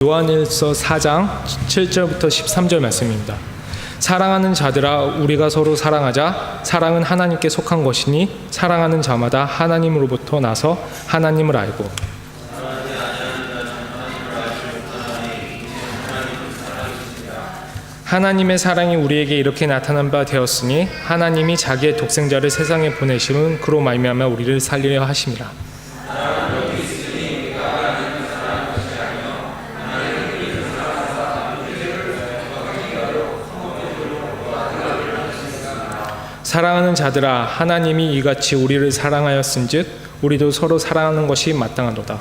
요한일서 4장 7절부터 13절 말씀입니다. 사랑하는 자들아, 우리가 서로 사랑하자. 사랑은 하나님께 속한 것이니 사랑하는 자마다 하나님으로부터 나서 하나님을 알고, 하나님의 사랑이 우리에게 이렇게 나타난 바 되었으니 하나님이 자기의 독생자를 세상에 보내심은 그로 말미암아 우리를 살리려 하심이라. 사랑하는 자들아, 하나님이 이같이 우리를 사랑하였은즉 우리도 서로 사랑하는 것이 마땅하도다.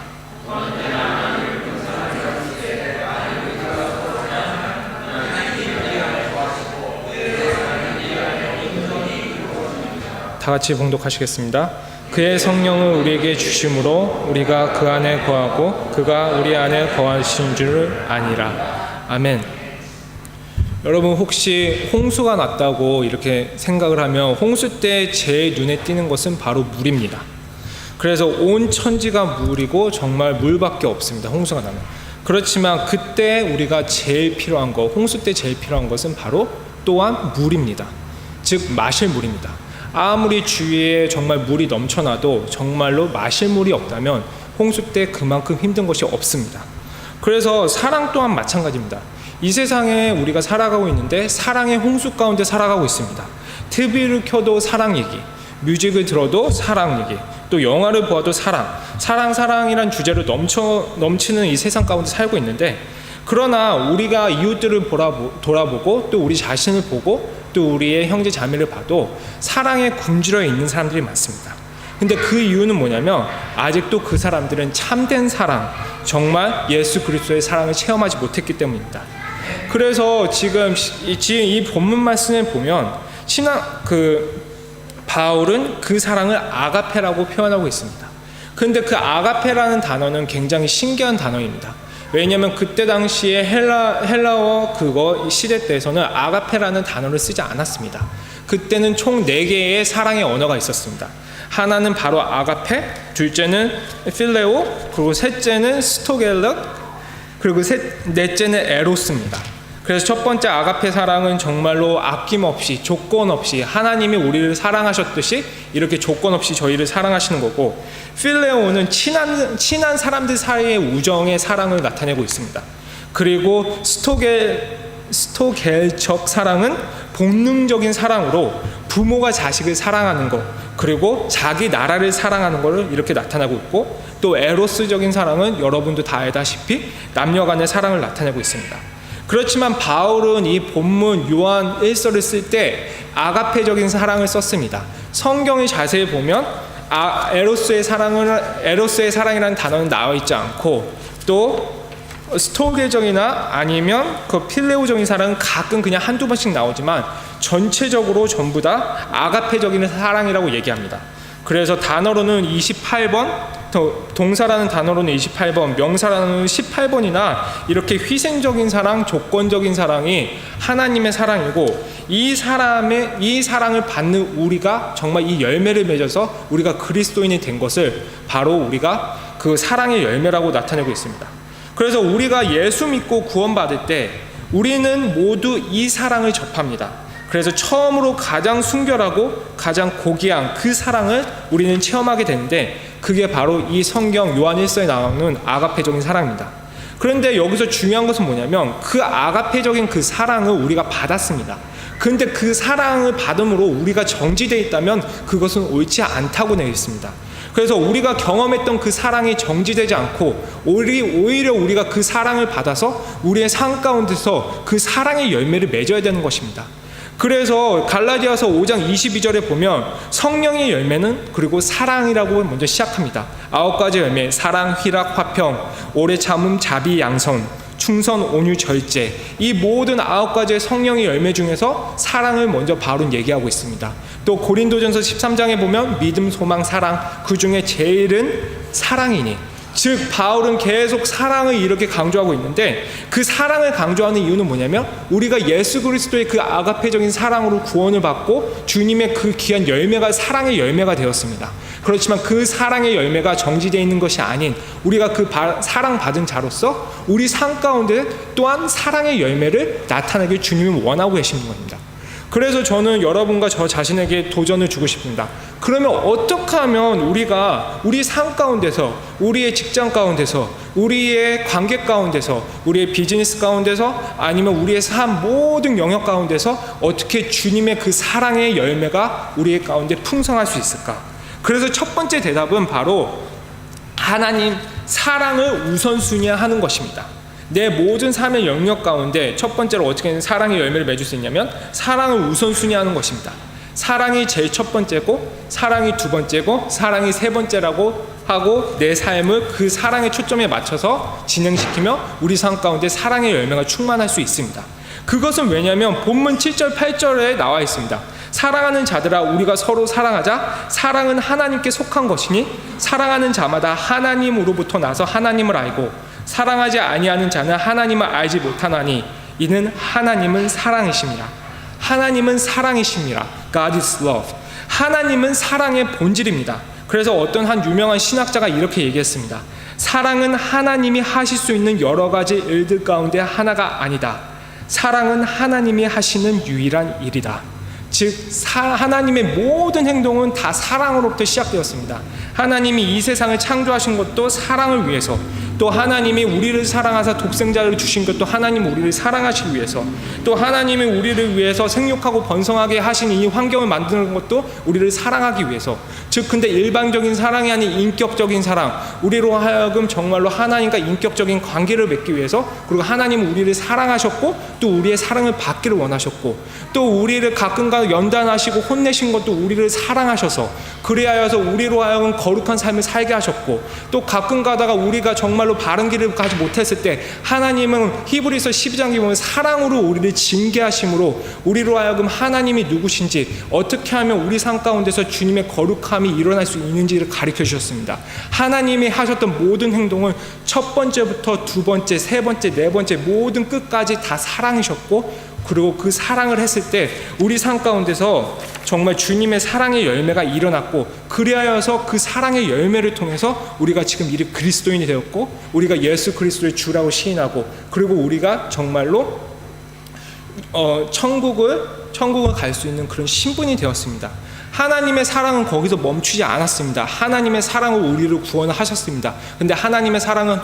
다 같이 봉독하시겠습니다. 그의 성령을 우리에게 주심으로 우리가 그 안에 거하고 그가 우리 안에 거하신 줄 아니라. 아멘. 여러분, 혹시 홍수가 났다고 이렇게 생각을 하면 홍수 때 제일 눈에 띄는 것은 바로 물입니다. 그래서 온 천지가 물이고 정말 물밖에 없습니다. 홍수가 나면. 그렇지만 그때 우리가 제일 필요한 것, 홍수 때 제일 필요한 것은 바로 또한 물입니다. 즉 마실 물입니다. 아무리 주위에 정말 물이 넘쳐나도 정말로 마실 물이 없다면 홍수 때 그만큼 힘든 것이 없습니다. 그래서 사랑 또한 마찬가지입니다. 이 세상에 우리가 살아가고 있는데 사랑의 홍수 가운데 살아가고 있습니다. TV를 켜도 사랑 얘기, 뮤직을 들어도 사랑 얘기, 또 영화를 보아도 사랑이란 주제로 넘치는 이 세상 가운데 살고 있는데, 그러나 우리가 이웃들을 돌아보고 또 우리 자신을 보고 또 우리의 형제 자매를 봐도 사랑에 굶주려 있는 사람들이 많습니다. 근데 그 이유는 뭐냐면 아직도 그 사람들은 참된 사랑, 정말 예수 그리스도의 사랑을 체험하지 못했기 때문입니다. 그래서 지금 이 본문 말씀을 보면 바울은 그 사랑을 아가페라고 표현하고 있습니다. 그런데 그 아가페라는 단어는 굉장히 신기한 단어입니다. 왜냐하면 그때 당시에 헬라어 시대 때에서는 아가페라는 단어를 쓰지 않았습니다. 그때는 총 4개의 사랑의 언어가 있었습니다. 하나는 바로 아가페, 둘째는 필레오, 그리고 셋째는 스토겔럭, 그리고 넷째는 에로스입니다. 그래서 첫 번째 아가페 사랑은 정말로 아낌없이, 조건 없이 하나님이 우리를 사랑하셨듯이 이렇게 조건 없이 저희를 사랑하시는 거고, 필레오는 친한 사람들 사이의 우정의 사랑을 나타내고 있습니다. 그리고 스토겔적 사랑은 본능적인 사랑으로 부모가 자식을 사랑하는 것, 그리고 자기 나라를 사랑하는 것을 이렇게 나타나고 있고, 또 에로스적인 사랑은 여러분도 다 알다시피 남녀 간의 사랑을 나타내고 있습니다. 그렇지만 바울은 이 본문 요한 1서를 쓸 때 아가페적인 사랑을 썼습니다. 성경을 자세히 보면 에로스의 사랑이라는 단어는 나와 있지 않고, 또 스토겔적이나 아니면 그 필레오적인 사랑은 가끔 그냥 한두 번씩 나오지만 전체적으로 전부 다 아가페적인 사랑이라고 얘기합니다. 그래서 단어로는 28번, 동사라는 단어로는 28번, 명사라는 18번이나 이렇게 희생적인 사랑, 조건적인 사랑이 하나님의 사랑이고, 이 사랑을 받는 우리가 정말 이 열매를 맺어서 우리가 그리스도인이 된 것을 바로 우리가 그 사랑의 열매라고 나타내고 있습니다. 그래서 우리가 예수 믿고 구원받을 때 우리는 모두 이 사랑을 접합니다. 그래서 처음으로 가장 순결하고 가장 고귀한 그 사랑을 우리는 체험하게 되는데, 그게 바로 이 성경 요한 1서에 나오는 아가페적인 사랑입니다. 그런데 여기서 중요한 것은 뭐냐면 그 아가페적인 그 사랑을 우리가 받았습니다. 그런데 그 사랑을 받음으로 우리가 정지되어 있다면 그것은 옳지 않다고 되어 있습니다. 그래서 우리가 경험했던 그 사랑이 정지되지 않고 오히려 우리가 그 사랑을 받아서 우리의 삶 가운데서 그 사랑의 열매를 맺어야 되는 것입니다. 그래서 갈라디아서 5장 22절에 보면 성령의 열매는 그리고 사랑이라고 먼저 시작합니다. 9가지 열매, 사랑, 희락, 화평, 오래 참음, 자비, 양선, 충성, 온유, 절제, 이 모든 9가지의 성령의 열매 중에서 사랑을 먼저 바울은 얘기하고 있습니다. 또 고린도전서 13장에 보면 믿음, 소망, 사랑, 그 중에 제일은 사랑이니, 즉 바울은 계속 사랑을 이렇게 강조하고 있는데, 그 사랑을 강조하는 이유는 뭐냐면 우리가 예수 그리스도의 그 아가페적인 사랑으로 구원을 받고 주님의 그 귀한 열매가 사랑의 열매가 되었습니다. 그렇지만 그 사랑의 열매가 정지되어 있는 것이 아닌 우리가 그 사랑받은 자로서 우리 삶 가운데 또한 사랑의 열매를 나타내길 주님은 원하고 계시는 겁니다. 그래서 저는 여러분과 저 자신에게 도전을 주고 싶습니다. 그러면 어떻게 하면 우리가 우리 삶 가운데서, 우리의 직장 가운데서, 우리의 관계 가운데서, 우리의 비즈니스 가운데서, 아니면 우리의 삶 모든 영역 가운데서 어떻게 주님의 그 사랑의 열매가 우리의 가운데 풍성할 수 있을까? 그래서 첫 번째 대답은 바로 하나님 사랑을 우선순위하는 것입니다. 내 모든 삶의 영역 가운데 첫 번째로 어떻게 사랑의 열매를 맺을 수 있냐면 사랑을 우선순위하는 것입니다. 사랑이 제일 첫 번째고, 사랑이 두 번째고, 사랑이 세 번째라고 하고 내 삶을 그 사랑의 초점에 맞춰서 진행시키며 우리 삶 가운데 사랑의 열매가 충만할 수 있습니다. 그것은 왜냐하면 본문 7절 8절에 나와 있습니다. 사랑하는 자들아 우리가 서로 사랑하자. 사랑은 하나님께 속한 것이니 사랑하는 자마다 하나님으로부터 나서 하나님을 알고 사랑하지 아니하는 자는 하나님을 알지 못하나니 이는 하나님은 사랑이심이라. 하나님은 사랑이심이라. God is love. 하나님은 사랑의 본질입니다. 그래서 어떤 한 유명한 신학자가 이렇게 얘기했습니다. 사랑은 하나님이 하실 수 있는 여러 가지 일들 가운데 하나가 아니다. 사랑은 하나님이 하시는 유일한 일이다. 즉 하나님의 모든 행동은 다 사랑으로부터 시작되었습니다. 하나님이 이 세상을 창조하신 것도 사랑을 위해서, 또 하나님이 우리를 사랑하사 독생자를 주신 것도 하나님 우리를 사랑하시기 위해서, 또 하나님이 우리를 위해서 생육하고 번성하게 하신 이 환경을 만드는 것도 우리를 사랑하기 위해서, 즉 근데 일반적인 사랑이 아닌 인격적인 사랑, 우리로 하여금 정말로 하나님과 인격적인 관계를 맺기 위해서, 그리고 하나님은 우리를 사랑하셨고 또 우리의 사랑을 받기를 원하셨고, 또 우리를 가끔가다 연단하시고 혼내신 것도 우리를 사랑하셔서 그리하여서 우리로 하여금 거룩한 삶을 살게 하셨고, 또 가끔 가다가 우리가 정말로 바른 길을 가지 못했을 때 하나님은 히브리서 12장에 보면 사랑으로 우리를 징계하심으로 우리로 하여금 하나님이 누구신지, 어떻게 하면 우리 삶 가운데서 주님의 거룩함이 일어날 수 있는지를 가르쳐 주셨습니다. 하나님이 하셨던 모든 행동은 첫 번째부터 두 번째, 세 번째, 네 번째 모든 끝까지 다 사랑이셨고, 그리고 그 사랑을 했을 때 우리 삶 가운데서 정말 주님의 사랑의 열매가 일어났고, 그리하여서 그 사랑의 열매를 통해서 우리가 지금 이를 그리스도인이 되었고, 우리가 예수 그리스도의 주라고 시인하고, 그리고 우리가 정말로 천국을 갈 수 있는 그런 신분이 되었습니다. 하나님의 사랑은 거기서 멈추지 않았습니다. 하나님의 사랑으로 우리를 구원하셨습니다. 근데 하나님의 사랑은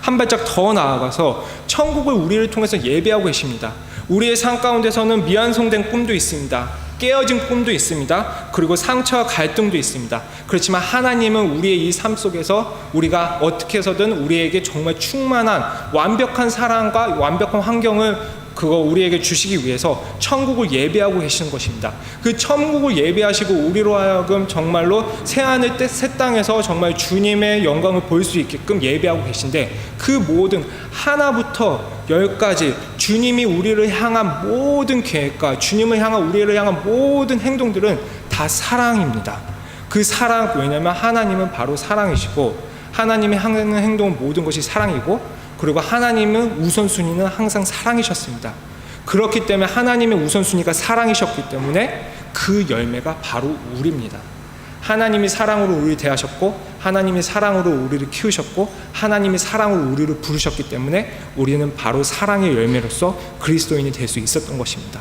한 발짝 더 나아가서 천국을 우리를 통해서 예배하고 계십니다. 우리의 삶 가운데서는 미완성된 꿈도 있습니다. 깨어진 꿈도 있습니다. 그리고 상처와 갈등도 있습니다. 그렇지만 하나님은 우리의 이 삶 속에서 우리가 어떻게 해서든 우리에게 정말 충만한 완벽한 사랑과 완벽한 환경을 우리에게 주시기 위해서 천국을 예배하고 계시는 것입니다. 그 천국을 예배하시고 우리로 하여금 정말로 새하늘 새 땅에서 정말 주님의 영광을 볼 수 있게끔 예배하고 계신데, 그 모든 하나부터 열까지 주님이 우리를 향한 모든 계획과 주님을 향한 우리를 향한 모든 행동들은 다 사랑입니다. 그 사랑, 왜냐하면 하나님은 바로 사랑이시고 하나님의 하는 행동은 모든 것이 사랑이고, 그리고 하나님은 우선순위는 항상 사랑이셨습니다. 그렇기 때문에 하나님의 우선순위가 사랑이셨기 때문에 그 열매가 바로 우리입니다. 하나님이 사랑으로 우리를 대하셨고, 하나님이 사랑으로 우리를 키우셨고, 하나님이 사랑으로 우리를 부르셨기 때문에 우리는 바로 사랑의 열매로서 그리스도인이 될 수 있었던 것입니다.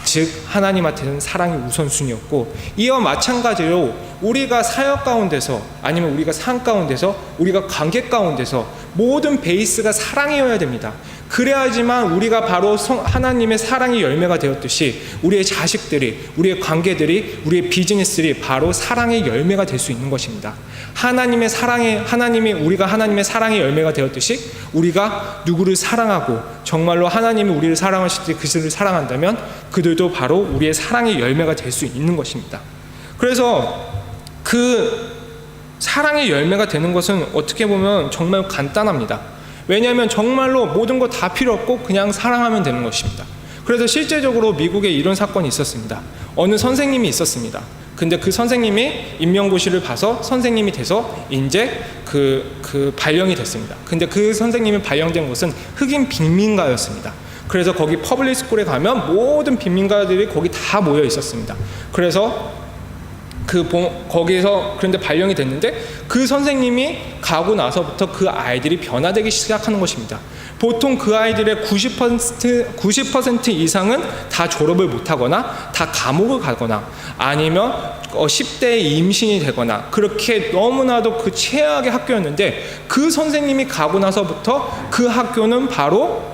즉 하나님한테는 사랑이 우선순위였고, 이와 마찬가지로 우리가 사역 가운데서, 아니면 우리가 삶 가운데서, 우리가 관계 가운데서 모든 베이스가 사랑이어야 됩니다. 그래야지만 우리가 바로 하나님의 사랑의 열매가 되었듯이 우리의 자식들이, 우리의 관계들이, 우리의 비즈니스들이 바로 사랑의 열매가 될 수 있는 것입니다. 우리가 하나님의 사랑의 열매가 되었듯이 우리가 누구를 사랑하고 정말로 하나님이 우리를 사랑하실 때 그들을 사랑한다면 그들도 바로 우리의 사랑의 열매가 될 수 있는 것입니다. 그래서 그 사랑의 열매가 되는 것은 어떻게 보면 정말 간단합니다. 왜냐하면 정말로 모든 거 다 필요 없고 그냥 사랑하면 되는 것입니다. 그래서 실제적으로 미국에 이런 사건이 있었습니다. 어느 선생님이 있었습니다. 근데 그 선생님이 임명고시를 봐서 선생님이 돼서 이제 그 발령이 됐습니다. 근데 그 선생님이 발령된 곳은 흑인 빈민가였습니다. 그래서 거기 퍼블릭 스쿨에 가면 모든 빈민가들이 거기 다 모여 있었습니다. 그래서 거기서 그런데 발령이 됐는데 그 선생님이 가고 나서부터 그 아이들이 변화되기 시작하는 것입니다. 보통 그 아이들의 90% 이상은 다 졸업을 못하거나 다 감옥을 가거나 아니면 10대에 임신이 되거나 그렇게 너무나도 그 최악의 학교였는데 그 선생님이 가고 나서부터 그 학교는 바로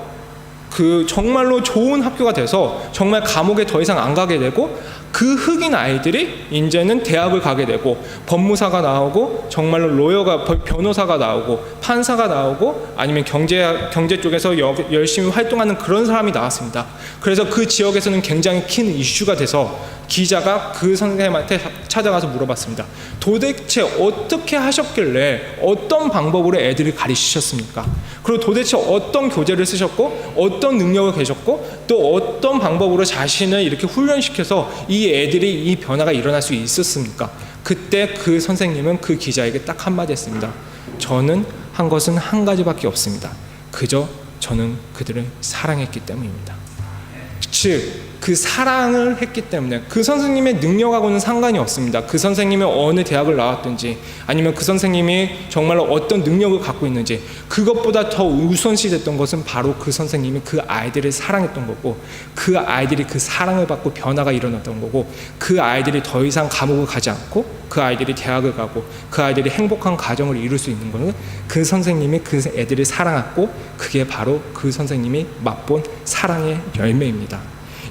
그 정말로 좋은 학교가 돼서 정말 감옥에 더 이상 안 가게 되고 그 흑인 아이들이 이제는 대학을 가게 되고 법무사가 나오고 정말로 변호사가 나오고 판사가 나오고 아니면 경제 쪽에서 열심히 활동하는 그런 사람이 나왔습니다. 그래서 그 지역에서는 굉장히 큰 이슈가 돼서 기자가 그 선생님한테 찾아가서 물어봤습니다. 도대체 어떻게 하셨길래 어떤 방법으로 애들을 가르치셨습니까? 그리고 도대체 어떤 교재를 쓰셨고 어떤 능력을 계셨고 또 어떤 방법으로 자신을 이렇게 훈련시켜서 이 애들이 이 변화가 일어날 수 있었습니까? 그때 그 선생님은 그 기자에게 딱 한마디 했습니다. 저는 한 것은 한 가지밖에 없습니다. 그저 저는 그들을 사랑했기 때문입니다. 즉 그 사랑을 했기 때문에 그 선생님의 능력하고는 상관이 없습니다. 그 선생님이 어느 대학을 나왔든지 아니면 그 선생님이 정말로 어떤 능력을 갖고 있는지 그것보다 더 우선시 됐던 것은 바로 그 선생님이 그 아이들을 사랑했던 거고 그 아이들이 그 사랑을 받고 변화가 일어났던 거고 그 아이들이 더 이상 감옥을 가지 않고 그 아이들이 대학을 가고 그 아이들이 행복한 가정을 이룰 수 있는 것은 그 선생님이 그 애들을 사랑했고 그게 바로 그 선생님이 맛본 사랑의 열매입니다.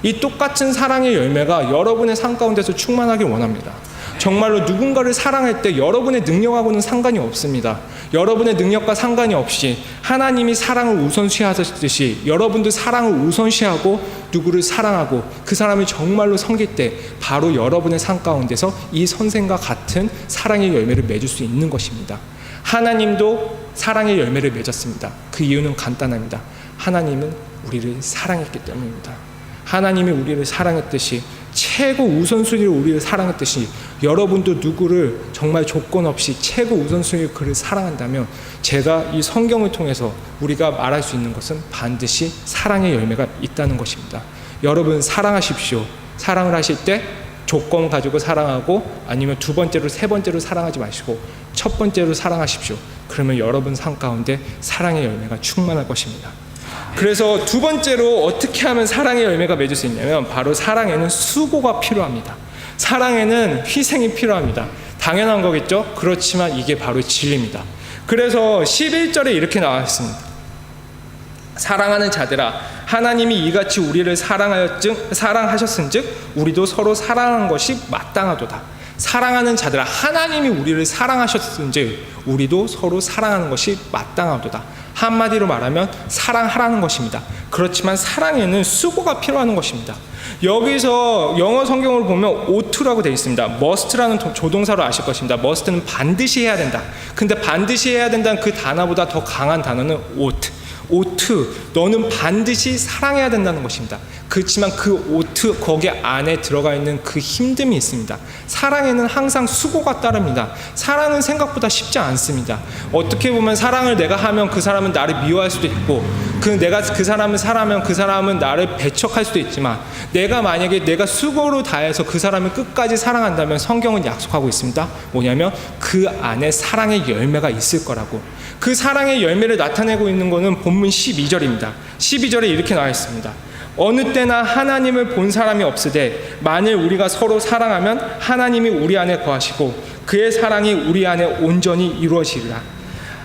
이 똑같은 사랑의 열매가 여러분의 삶 가운데서 충만하길 원합니다. 정말로 누군가를 사랑할 때 여러분의 능력하고는 상관이 없습니다. 여러분의 능력과 상관이 없이 하나님이 사랑을 우선시하셨듯이 여러분도 사랑을 우선시하고 누구를 사랑하고 그 사람을 정말로 섬길 때 바로 여러분의 삶 가운데서 이 선생과 같은 사랑의 열매를 맺을 수 있는 것입니다. 하나님도 사랑의 열매를 맺었습니다. 그 이유는 간단합니다. 하나님은 우리를 사랑했기 때문입니다. 하나님이 우리를 사랑했듯이 최고 우선순위로 우리를 사랑했듯이 여러분도 누구를 정말 조건 없이 최고 우선순위로 그를 사랑한다면 제가 이 성경을 통해서 우리가 말할 수 있는 것은 반드시 사랑의 열매가 있다는 것입니다. 여러분 사랑하십시오. 사랑을 하실 때 조건 가지고 사랑하고 아니면 두 번째로 세 번째로 사랑하지 마시고 첫 번째로 사랑하십시오. 그러면 여러분 삶 가운데 사랑의 열매가 충만할 것입니다. 그래서 두 번째로 어떻게 하면 사랑의 열매가 맺을 수 있냐면 바로 사랑에는 수고가 필요합니다. 사랑에는 희생이 필요합니다. 당연한 거겠죠? 그렇지만 이게 바로 진리입니다. 그래서 11절에 이렇게 나와 있습니다. 사랑하는 자들아 하나님이 이같이 우리를 사랑하셨은즉 우리도 서로 사랑하는 것이 마땅하도다. 사랑하는 자들아 하나님이 우리를 사랑하셨은즉 우리도 서로 사랑하는 것이 마땅하도다. 한마디로 말하면 사랑하라는 것입니다. 그렇지만 사랑에는 수고가 필요한 것입니다. 여기서 영어 성경을 보면 ough라고 되어 있습니다. must라는 조동사로 아실 것입니다. must는 반드시 해야 된다. 근데 반드시 해야 된다는 그 단어보다 더 강한 단어는 ought. 너는 반드시 사랑해야 된다는 것입니다. 그렇지만 그 거기 안에 들어가 있는 그 힘듦이 있습니다. 사랑에는 항상 수고가 따릅니다. 사랑은 생각보다 쉽지 않습니다. 어떻게 보면 사랑을 내가 하면 그 사람은 나를 미워할 수도 있고 내가 그 사람을 사랑하면 그 사람은 나를 배척할 수도 있지만 만약에 내가 수고로 다해서 그 사람을 끝까지 사랑한다면 성경은 약속하고 있습니다. 뭐냐면 그 안에 사랑의 열매가 있을 거라고. 그 사랑의 열매를 나타내고 있는 것은 본문 12절입니다. 12절에 이렇게 나와 있습니다. 어느 때나 하나님을 본 사람이 없으되 만일 우리가 서로 사랑하면 하나님이 우리 안에 거하시고 그의 사랑이 우리 안에 온전히 이루어지리라.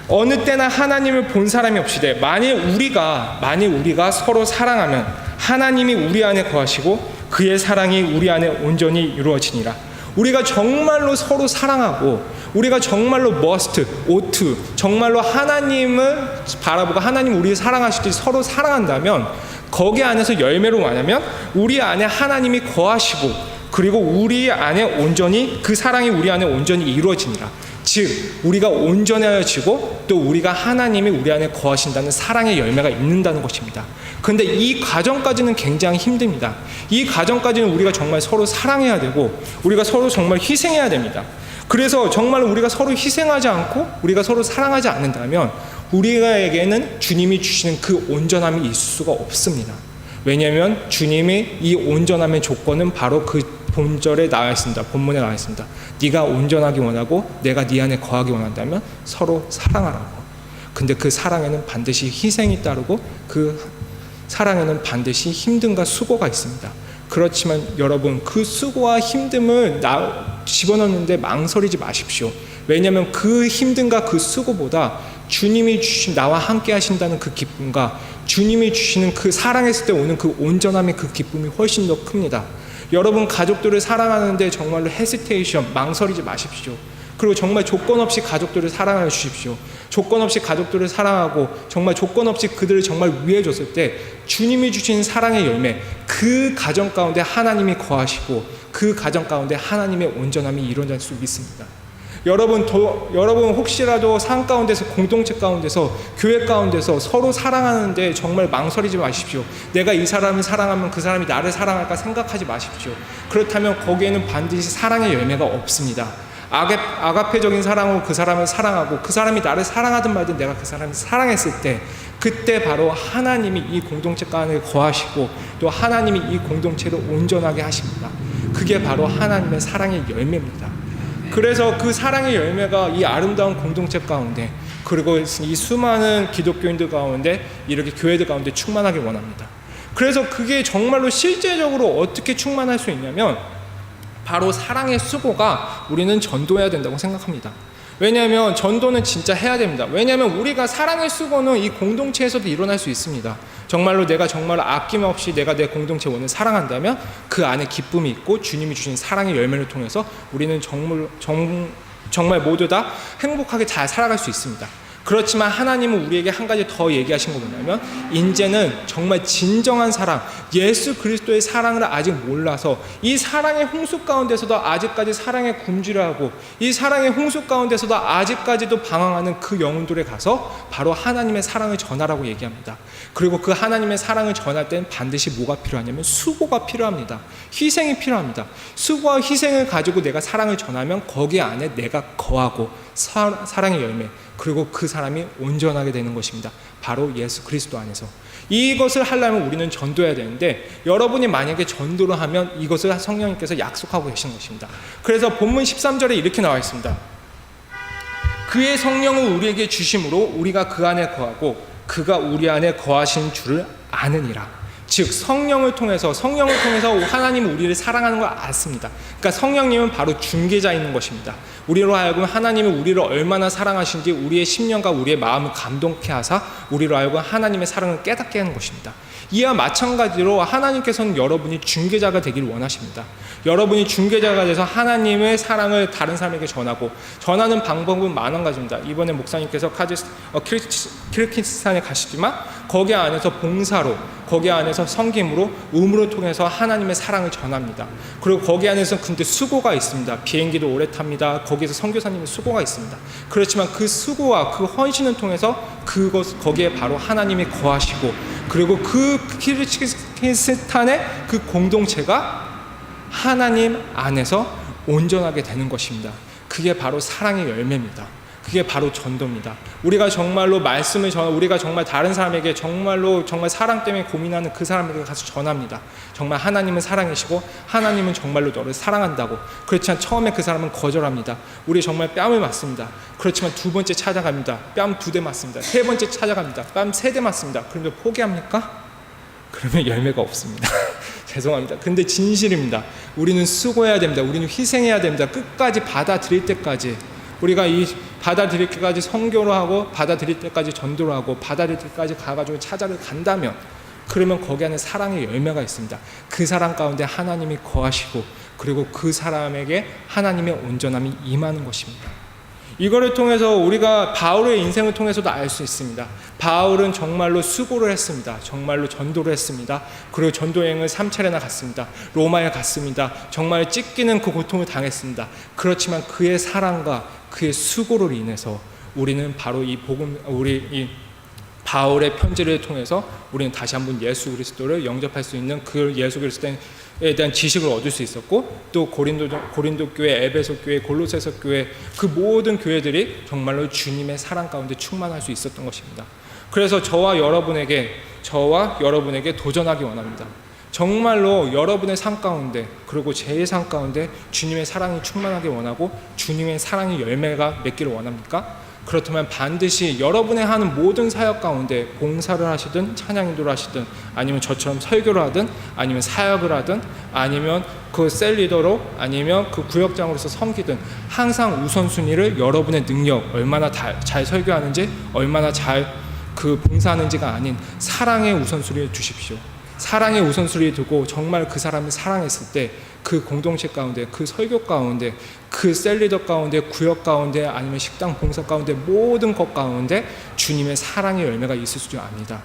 어느 때나 하나님을 본 사람이 없으되 만일 우리가 서로 사랑하면 하나님이 우리 안에 거하시고 그의 사랑이 우리 안에 온전히 이루어지니라. 우리가 정말로 서로 사랑하고 우리가 정말로 ought 정말로 하나님을 바라보고 하나님 우리를 사랑하시듯이 서로 사랑한다면 거기 안에서 열매로 뭐냐면 우리 안에 하나님이 거하시고 그리고 우리 안에 온전히 그 사랑이 우리 안에 온전히 이루어지니라. 즉 우리가 온전해지고 또 우리가 하나님이 우리 안에 거하신다는 사랑의 열매가 있는다는 것입니다. 그런데 이 과정까지는 굉장히 힘듭니다. 이 과정까지는 우리가 정말 서로 사랑해야 되고 우리가 서로 정말 희생해야 됩니다. 그래서 정말 우리가 서로 희생하지 않고 우리가 서로 사랑하지 않는다면 우리에게는 주님이 주시는 그 온전함이 있을 수가 없습니다. 왜냐하면 주님이 이 온전함의 조건은 바로 그 본절에 나와 있습니다. 본문에 나와 있습니다. 네가 온전하기 원하고 내가 네 안에 거하기 원한다면 서로 사랑하라고. 근데 그 사랑에는 반드시 희생이 따르고 그 사랑에는 반드시 힘듦과 수고가 있습니다. 그렇지만 여러분, 그 수고와 힘듦을 집어넣는데 망설이지 마십시오. 왜냐하면 그 힘듦과 그 수고보다 주님이 주신 나와 함께 하신다는 그 기쁨과 주님이 주시는 그 사랑했을 때 오는 그 온전함의 그 기쁨이 훨씬 더 큽니다. 여러분, 가족들을 사랑하는데 정말로 헤시테이션, 망설이지 마십시오. 그리고 정말 조건 없이 가족들을 사랑해 주십시오. 조건 없이 가족들을 사랑하고 정말 조건 없이 그들을 정말 위해 줬을 때 주님이 주신 사랑의 열매, 그 가정 가운데 하나님이 거하시고 그 가정 가운데 하나님의 온전함이 이루어질 수 있습니다. 여러분 혹시라도 삶 가운데서, 공동체 가운데서, 교회 가운데서 서로 사랑하는데 정말 망설이지 마십시오. 내가 이 사람을 사랑하면 그 사람이 나를 사랑할까 생각하지 마십시오. 그렇다면 거기에는 반드시 사랑의 열매가 없습니다. 아가페적인 사랑으로 그 사람을 사랑하고 그 사람이 나를 사랑하든 말든 내가 그 사람을 사랑했을 때 그때 바로 하나님이 이 공동체 가운데 거하시고 또 하나님이 이 공동체를 온전하게 하십니다. 그게 바로 하나님의 사랑의 열매입니다. 그래서 그 사랑의 열매가 이 아름다운 공동체 가운데 그리고 이 수많은 기독교인들 가운데 이렇게 교회들 가운데 충만하길 원합니다. 그래서 그게 정말로 실제적으로 어떻게 충만할 수 있냐면 바로 사랑의 수고가 우리는 전도해야 된다고 생각합니다. 왜냐하면 전도는 진짜 해야 됩니다. 왜냐하면 우리가 사랑의 수고는 이 공동체에서도 일어날 수 있습니다. 정말로 내가 정말 아낌없이 내가 내 공동체 원을 사랑한다면 그 안에 기쁨이 있고 주님이 주신 사랑의 열매를 통해서 우리는 정말 모두 다 행복하게 잘 살아갈 수 있습니다. 그렇지만 하나님은 우리에게 한 가지 더 얘기하신 거 뭐냐면 이제는 정말 진정한 사랑, 예수 그리스도의 사랑을 아직 몰라서 이 사랑의 홍수 가운데서도 아직까지 사랑에 굶주려하고 이 사랑의 홍수 가운데서도 아직까지도 방황하는 그 영혼들에 가서 바로 하나님의 사랑을 전하라고 얘기합니다. 그리고 그 하나님의 사랑을 전할 때는 반드시 뭐가 필요하냐면 수고가 필요합니다. 희생이 필요합니다. 수고와 희생을 가지고 내가 사랑을 전하면 거기 안에 내가 거하고 사랑의 열매, 그리고 그 사람이 온전하게 되는 것입니다. 바로 예수 그리스도 안에서. 이것을 하려면 우리는 전도해야 되는데 여러분이 만약에 전도를 하면 이것을 성령님께서 약속하고 계시는 것입니다. 그래서 본문 13절에 이렇게 나와 있습니다. 그의 성령을 우리에게 주심으로 우리가 그 안에 거하고 그가 우리 안에 거하신 줄을 아느니라. 즉 성령을 통해서 하나님은 우리를 사랑하는 걸 알습니다. 그러니까 성령님은 바로 중개자인 것입니다. 우리로 하여금 하나님이 우리를 얼마나 사랑하신지 우리의 심령과 우리의 마음을 감동케 하사 우리로 하여금 하나님의 사랑을 깨닫게 하는 것입니다. 이와 마찬가지로 하나님께서는 여러분이 중개자가 되기를 원하십니다. 여러분이 중개자가 돼서 하나님의 사랑을 다른 사람에게 전하는 방법은 많은 가지입니다. 이번에 목사님께서 키르기스탄에 가시지만 거기 안에서 봉사로, 거기 안에서 섬김으로, 음으로 통해서 하나님의 사랑을 전합니다. 그리고 거기 안에서 근데 수고가 있습니다. 비행기도 오래 탑니다. 거기에서 선교사님의 수고가 있습니다. 그렇지만 그 수고와 그 헌신을 통해서 거기에 바로 하나님이 거하시고 그리고 그 키르기스탄의 그 공동체가 하나님 안에서 온전하게 되는 것입니다. 그게 바로 사랑의 열매입니다. 그게 바로 전도입니다. 우리가 정말로 말씀을 우리가 정말 다른 사람에게 정말 사랑 때문에 고민하는 그 사람에게 가서 전합니다. 정말 하나님은 사랑이시고 하나님은 정말로 너를 사랑한다고. 그렇지만 처음에 그 사람은 거절합니다. 우리 정말 뺨을 맞습니다. 그렇지만 두 번째 찾아갑니다. 뺨 2대 맞습니다. 세 번째 찾아갑니다. 뺨 3대 맞습니다. 그런데 포기합니까? 그러면 열매가 없습니다. 죄송합니다. 근데 진실입니다. 우리는 수고해야 됩니다. 우리는 희생해야 됩니다. 끝까지 받아들일 때까지. 우리가 이 받아들일 때까지 선교를 하고 받아들일 때까지 전도를 하고 받아들일 때까지 가가지고 찾아를 간다면 그러면 거기 안에 사랑의 열매가 있습니다. 그 사랑 가운데 하나님이 거하시고 그리고 그 사람에게 하나님의 온전함이 임하는 것입니다. 이거를 통해서 우리가 바울의 인생을 통해서도 알 수 있습니다. 바울은 정말로 수고를 했습니다. 정말로 전도를 했습니다. 그리고 전도여행을 3차례나 갔습니다. 로마에 갔습니다. 정말 찢기는 그 고통을 당했습니다. 그렇지만 그의 사랑과 그의 수고로 인해서 우리는 바로 이 복음, 우리 이 바울의 편지를 통해서 우리는 다시 한번 예수 그리스도를 영접할 수 있는 그 예수 그리스도에 대한 지식을 얻을 수 있었고, 또 고린도 교회, 에베소 교회, 골로새서 교회, 그 모든 교회들이 정말로 주님의 사랑 가운데 충만할 수 있었던 것입니다. 그래서 저와 여러분에게 도전하기 원합니다. 정말로 여러분의 삶 가운데, 그리고 제 삶 가운데 주님의 사랑이 충만하게 원하고 주님의 사랑의 열매가 맺기를 원합니까? 그렇다면 반드시 여러분의 하는 모든 사역 가운데, 봉사를 하시든 찬양인도를 하시든, 아니면 저처럼 설교를 하든, 아니면 사역을 하든, 아니면 그 셀리더로, 아니면 그 구역장으로서 섬기든, 항상 우선순위를 여러분의 능력, 얼마나 잘 설교하는지, 얼마나 잘 그 봉사하는지가 아닌 사랑의 우선순위를 두십시오. 사랑의 우선순위를 두고 정말 그 사람을 사랑했을 때 그 공동체 가운데, 그 설교 가운데, 그 셀리더 가운데, 구역 가운데, 아니면 식당 봉사 가운데, 모든 것 가운데 주님의 사랑의 열매가 있을 줄 압니다.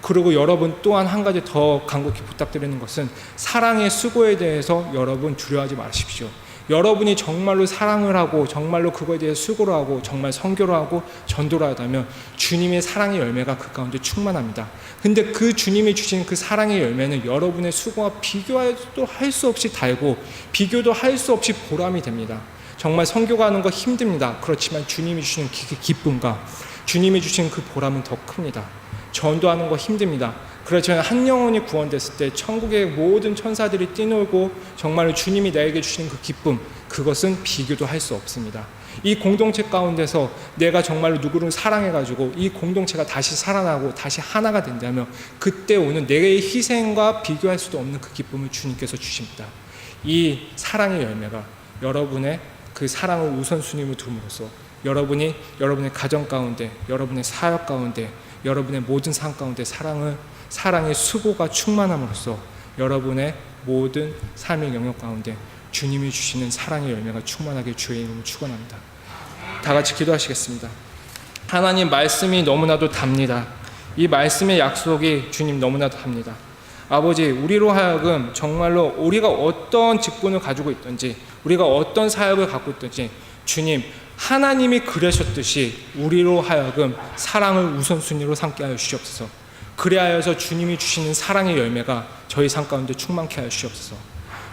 그리고 여러분 또한 한 가지 더 간곡히 부탁드리는 것은, 사랑의 수고에 대해서 여러분 두려워하지 마십시오. 여러분이 정말로 사랑을 하고 정말로 그거에 대해 수고를 하고 정말 선교를 하고 전도를 하다면 주님의 사랑의 열매가 그 가운데 충만합니다. 근데 그 주님이 주신 그 사랑의 열매는 여러분의 수고와 비교도 할 수 없이 달고 비교도 할 수 없이 보람이 됩니다. 정말 선교가 하는 거 힘듭니다. 그렇지만 주님이 주시는 기쁨과 주님이 주신 그 보람은 더 큽니다. 전도하는 거 힘듭니다. 그렇지만 한 영혼이 구원됐을 때 천국의 모든 천사들이 뛰놀고 정말로 주님이 나에게 주시는 그 기쁨, 그것은 비교도 할 수 없습니다. 이 공동체 가운데서 내가 정말로 누구를 사랑해가지고 이 공동체가 다시 살아나고 다시 하나가 된다면 그때 오는 내의 희생과 비교할 수도 없는 그 기쁨을 주님께서 주십니다. 이 사랑의 열매가 여러분의 그 사랑을 우선순위로 둠으로써 여러분이 여러분의 가정 가운데, 여러분의 사역 가운데, 여러분의 모든 삶 가운데 사랑의 수고가 충만함으로써 여러분의 모든 삶의 영역 가운데 주님이 주시는 사랑의 열매가 충만하게 주의 이름으로 축원합니다. 다 같이 기도하시겠습니다. 하나님, 말씀이 너무나도 답니다. 이 말씀의 약속이 주님 너무나도 답니다. 아버지, 우리로 하여금 정말로 우리가 어떤 직분을 가지고 있든지, 우리가 어떤 사역을 갖고 있든지, 주님, 하나님이 그러셨듯이 우리로 하여금 사랑을 우선순위로 삼게 하여 주시옵소서. 그리하여서 주님이 주시는 사랑의 열매가 저희 삶 가운데 충만케 하여 주시옵소서.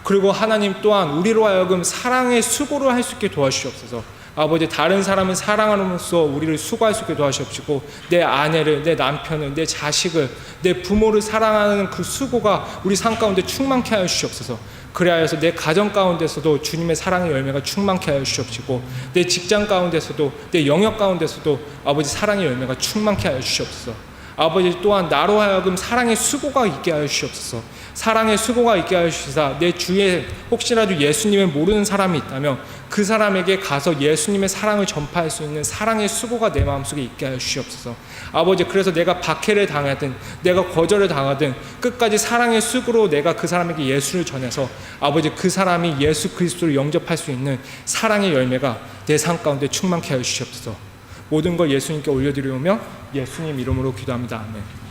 그리고 하나님 또한 우리로 하여금 사랑의 수고를 할 수 있게 도와주시옵소서. 아버지, 다른 사람을 사랑함으로써 우리를 수고할 수 있게 도와주시옵시고, 내 아내를, 내 남편을, 내 자식을, 내 부모를 사랑하는 그 수고가 우리 삶 가운데 충만케 하여 주시옵소서. 그리하여서 내 가정 가운데서도 주님의 사랑의 열매가 충만케 하여 주시옵시고, 내 직장 가운데서도, 내 영역 가운데서도 아버지 사랑의 열매가 충만케 하여 주시옵소서. 아버지, 또한 나로 하여금 사랑의 수고가 있게 하여 주시옵소서. 사랑의 수고가 있게 하여 주시사 내 주위에 혹시라도 예수님을 모르는 사람이 있다면 그 사람에게 가서 예수님의 사랑을 전파할 수 있는 사랑의 수고가 내 마음속에 있게 하여 주시옵소서. 아버지, 그래서 내가 박해를 당하든 내가 거절을 당하든 끝까지 사랑의 수고로 내가 그 사람에게 예수를 전해서 아버지, 그 사람이 예수 그리스도를 영접할 수 있는 사랑의 열매가 내 삶 가운데 충만케 하여 주시옵소서. 모든 걸 예수님께 올려드리오며 예수님 이름으로 기도합니다. 아멘.